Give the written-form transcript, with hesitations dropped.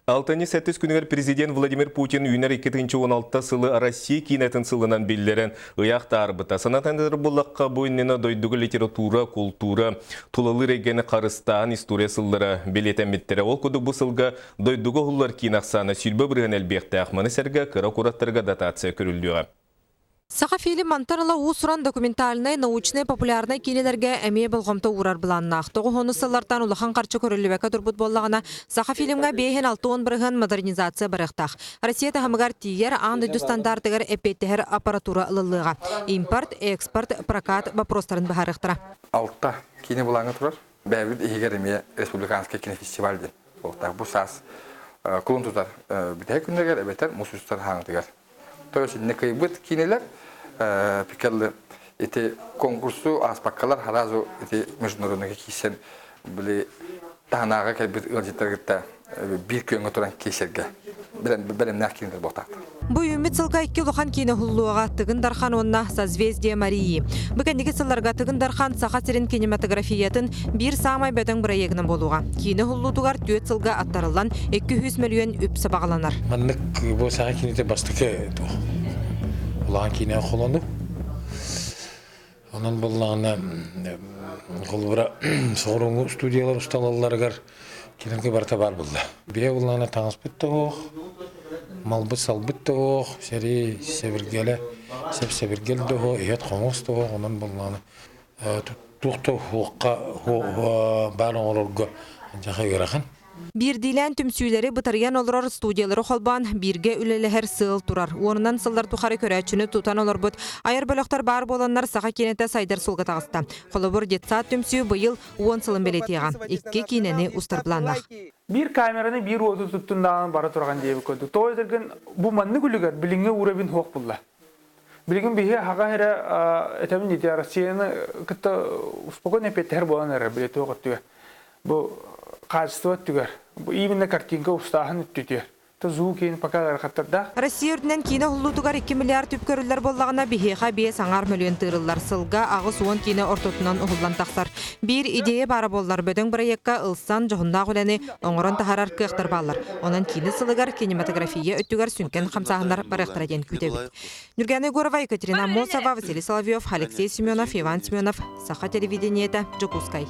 Алтыны сәттіс күнігер президент Владимир Путин үйнер 2016 сылы Россия кинетін сылынан белдерін ұяқта арбыта. Санатандыр бұлаққа бойыннена дойдығы литература, культура, тулалы регені қарыстан история сыллары белетәметтері. Ол күді бұл сылға дойдығы ғылар кинақсаны сүрбі бірген әлбекті ақманы сәргі кіра құраттырға датация көрілдіға. Саха фильм антарала усуран документальный, научный, популярный кинелерге әмие болғымты урар бұланнақ. Тоғы хоны сыллартан улахан қарчы көрілібәкі тұрбыт болағына Саха фильмға бейхен 6-10 бірігін модернизация барықтақ. Россия тағымығар тиер, аңды стандартығар эпеттігер аппаратура ылылыға. Импорт, экспорт, прокат бапростарын бағарықтыра. Алтта кине болаңы тұрар. Бәвілд егереме республиканский кинофестивальде. Бұл сас құлын тұтар. Бітәй күндегер, әбетер, мұсыстар хаңытығар. Тоюсинне кайбыт кинелер пикерлер эти конкурсу аспаккалар харазу эти международный кисен били танага кайбыт ылжыттаргытта бир көңгө туран кесерге билем накинер ботат. Бу үмит сылга 2 лохан кине хуллуга тыгын дархан онна созвездие Марии. Быкендеги сылларга тыгын дархан саха сирин кинематографиятын бир самай бөтөн проектин болуга. Кине хуллутугар 4 сылга аттарылган 200 миллион үпсө багаланар. Маннык бу саха кинете бастыке улан кине холонду. Онан боллана голбура сорунгу студиялар усталаларгар кинеге барта бар булды. Бие буллана таңыспытты ох. Малбыт салбытты ох, сери севиргеле, севиргел дохо, иет хомосты ох, онан болланы. Тухты хоққа барын олырға жақай керақан. Bir dilen tümsüyleri bıtarıyan olur studiyaları holban birge üleleher sığıl turar. Onundan sıllar tuxarı körəçini tutan olur bud. Ayar bölüktar bar bolanlar sağa kinete saydar sulga tağısta. Kolobur detsat tümsüyü bu yıl 10 sılın beletiğen. 2 kineni ustarplanmaq. Bir kameranı bir otu tuttuğundan bara turgan diye koyduk. Toydurgun bu manlı gülüger bilinge uğrabin hoq bulla. Bilgin bihi haga hera etemin yedi Rusya'nı kıtta uspokon epether bolan era bileti oqtuya. Bu качество түгәр. Бу именно картинка устаһын үттүтер. Тозу кейін пакалар хаттарда. Россия үрдінен кейіне хуллутугар 2 миллиард түп көрілер боллағына бихеха 5 миллион тырылар сылға ағыс 10 кейіне ортотынан ұғылдан тақсар. Bir идея бары боллар бөдің проектка ылсан жоғында ғыләне оңырын тахарар кықтыр балар. Онан кейіне сылығар кинематография өттігар сүнкен қамсағындар барықтыраден күйтебіт. Нұрганы Горова, Екатерина Мосова, Василий Соловьев, Алексей Семенов, Иван Семенов, Саха телевидениеті, Джокускай.